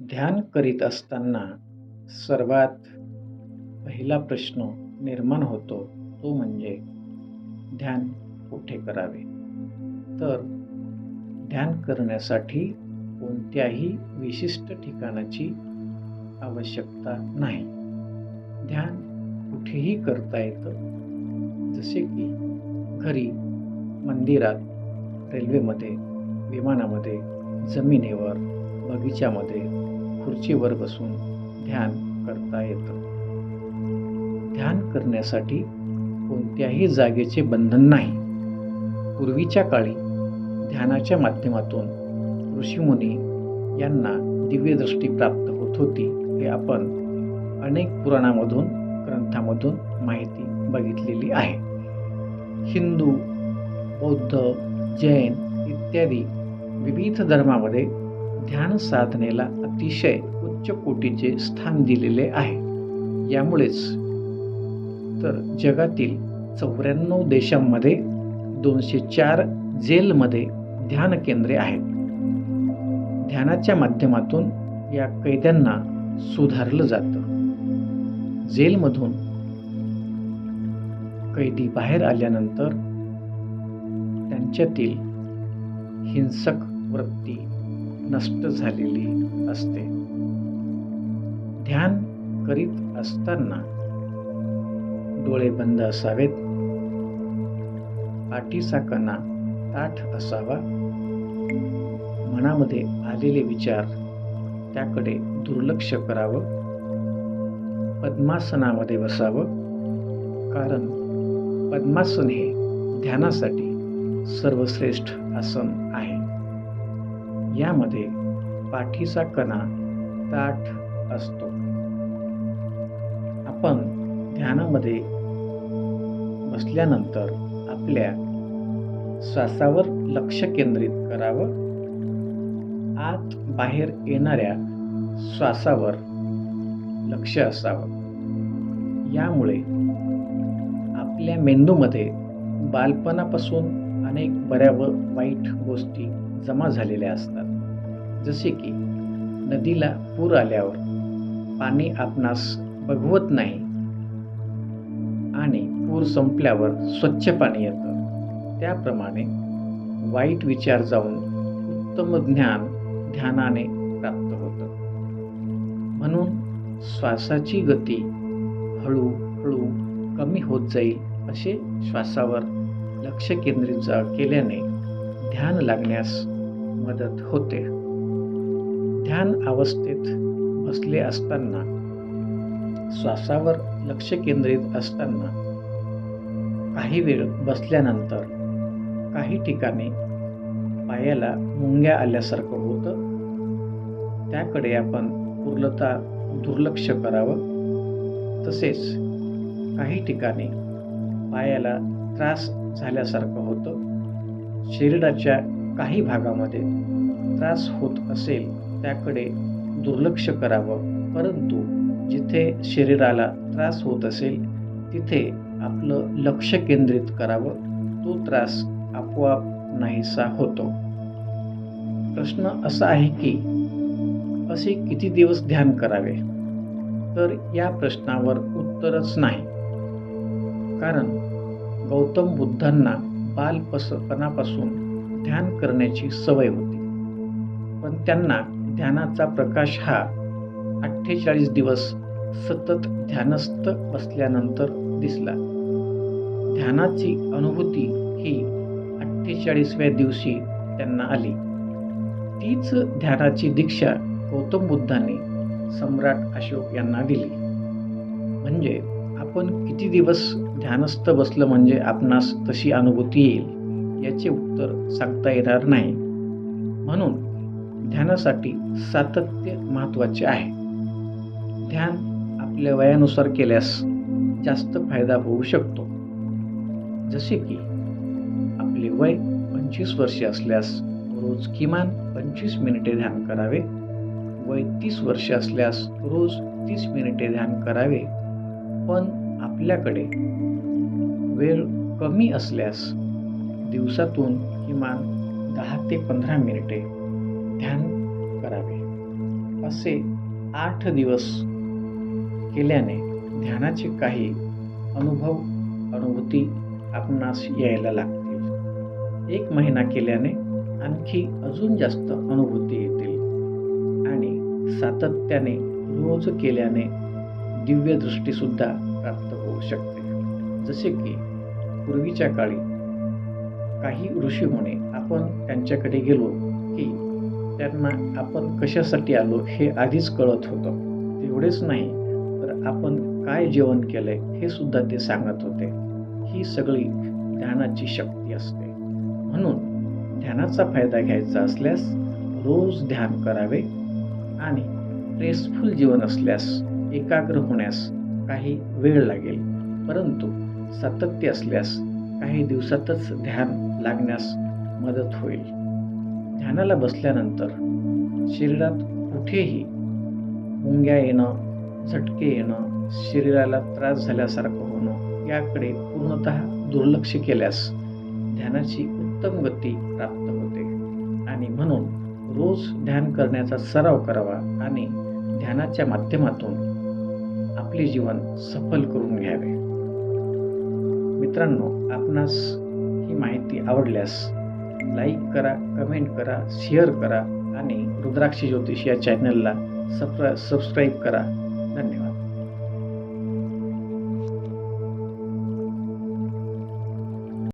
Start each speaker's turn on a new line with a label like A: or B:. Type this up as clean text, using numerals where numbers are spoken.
A: ध्यान करीत असताना सर्वात पहिला प्रश्न निर्माण होतो तो म्हणजे ध्यान कुठे करावे? तर ध्यान करण्यासाठी कोणत्याही विशिष्ट ठिकाणाची आवश्यकता नाही. ध्यान कुठेही करता येतं. जसे की घरी, मंदिरात, रेल्वेमध्ये, विमानामध्ये, जमिनीवर, बगीच्यामध्ये, खुर्चीवर बसून ध्यान करता येतं. ध्यान करण्यासाठी कोणत्याही जागेचे बंधन नाही. पूर्वीच्या काळी ध्यानाच्या माध्यमातून ऋषीमुनी यांना दिव्यदृष्टी प्राप्त होत होती, हे आपण अनेक पुराणामधून, ग्रंथामधून माहिती बघितलेली आहे. हिंदू, बौद्ध, जैन इत्यादी विविध धर्मामध्ये ध्यान साधनेला अतिशय उच्च कोटीचे स्थान दिलेले आहे. यामुळेच तर जगातील 94 देशांमध्ये 204 जेलमध्ये ध्यान केंद्रे आहेत. ध्यानाच्या माध्यमातून या कैद्यांना सुधारलं जातं. जेलमधून कैदी बाहेर आल्यानंतर त्यांच्यातील हिंसक वृत्ती नष्ट झालेली असते. ध्यान करीत असताना डोळे बंद असावेत, पाठीचा कणा ताठ असावा, मनामध्ये आलेले विचार त्याकडे दुर्लक्ष करावं, पद्मासनामध्ये बसावं, कारण पद्मासन हे ध्यानासाठी सर्वश्रेष्ठ आसन आहे. यामध्ये पाठीचा कणा ताठ असतो. आपण ध्यानामध्ये बसल्यानंतर आपल्या श्वासावर लक्ष केंद्रित करावं. आत बाहेर येणाऱ्या श्वासावर लक्ष असावं. यामुळे आपल्या मेंदूमध्ये बालपणापासून अनेक बऱ्या व वाईट गोष्टी जमा झालेल्या असतात. जसे की नदीला पूर आल्यावर पाणी आपणास बघवत नाही आणि पूर संपल्यावर स्वच्छ पाणी येतं. त्याप्रमाणे वाईट विचार जाऊन उत्तम ज्ञान ध्यानाने प्राप्त होतं. म्हणून श्वासाची गती हळूहळू कमी होत जाईल असे श्वासावर लक्ष केंद्रित केल्याने ध्यान लागण्यास मदत होते. ध्यान अवस्थेत बसले असताना श्वासावर लक्ष केंद्रित असताना काही वेळ बसल्यानंतर काही ठिकाणी पायाला मुंग्या आल्यासारखं होतं. त्याकडे आपण पूर्णतः दुर्लक्ष करावं. तसेच काही ठिकाणी पायाला त्रास झाल्यासारखं होतं. शरीराच्या काही भागामध्ये त्रास होत असेल त्याकडे दुर्लक्ष करावं. परंतु जिथे शरीराला त्रास होत असेल तिथे आपलं लक्ष केंद्रित करावं. तो त्रास आपोआप नाहीसा होतो. प्रश्न असा आहे की असे किती दिवस ध्यान करावे? तर या प्रश्नावर उत्तरच नाही. कारण गौतम बुद्धांना बालपणापासून ध्यान करण्याची सवय होती. पण त्यांना ध्यानाचा प्रकाश हा 48 दिवस सतत ध्यानस्थ बसल्यानंतर दिसला. ध्यानाची अनुभूती ही 48व्या दिवशी त्यांना आली. तीच ध्यानाची दीक्षा गौतम बुद्धांनी सम्राट अशोक यांना दिली. म्हणजे आपण किती दिवस ध्यानस्थ बसलं म्हणजे आपणास तशी अनुभूती येईल याचे उत्तर सांगता येणार नाही. म्हणून ध्यानासाठी सातत्य महत्त्वाचे आहे. ध्यान आपल्या वयानुसार केल्यास जास्त फायदा होऊ शकतो. जसे की आपले वय 25 वर्षे असल्यास रोज किमान 25 मिनिटे ध्यान करावे. वय 30 वर्षे असल्यास रोज 30 मिनिटे ध्यान करावे. पण आपल्याकडे वेळ कमी असल्यास दिवसातून किमान 10 ते 15 मिनिटे ध्यान करावे. असे 8 दिवस केल्याने ध्यानाचे काही अनुभूती आपणास यायला लागतील. 1 महिना केल्याने आणखी अजून जास्त अनुभूती येतील आणि सातत्याने रोज केल्याने दिव्य दृष्टीसुद्धा प्राप्त होऊ शकते. जसे की पूर्वीच्या काळी काही ऋषीमुनी आपण त्यांच्याकडे गेलो की त्यांना आपण कशासाठी आलो हे आधीच कळत होतं. तेवढेच नाही तर आपण काय जेवण केलंय हे सुद्धा ते सांगत होते. ही सगळी ध्यानाची शक्ती असते. म्हणून ध्यानाचा फायदा घ्यायचा असल्यास रोज ध्यान करावे आणि स्ट्रेसफुल जीवन असल्यास एकाग्र होण्यास काही वेळ लागेल, परंतु सातत्य असल्यास काही दिवसातच ध्यान लागण्यास मदत होईल. ध्यानाला बसल्यानंतर शरीरात कुठेही मुंग्या येणं, झटके येणं, शरीराला त्रास झाल्यासारखं होणं याकडे पूर्णतः दुर्लक्ष केल्यास ध्यानाची उत्तम गती प्राप्त होते आणि म्हणून रोज ध्यान करण्याचा सराव करावा आणि ध्यानाच्या माध्यमातून आपले जीवन सफल करून घ्यावे. मित्रांनो, आपणास ही माहिती आवडल्यास लाईक करा, कमेंट करा, शेअर करा आणि रुद्राक्ष ज्योतिष या चॅनलला सबस्क्राईब करा. धन्यवाद.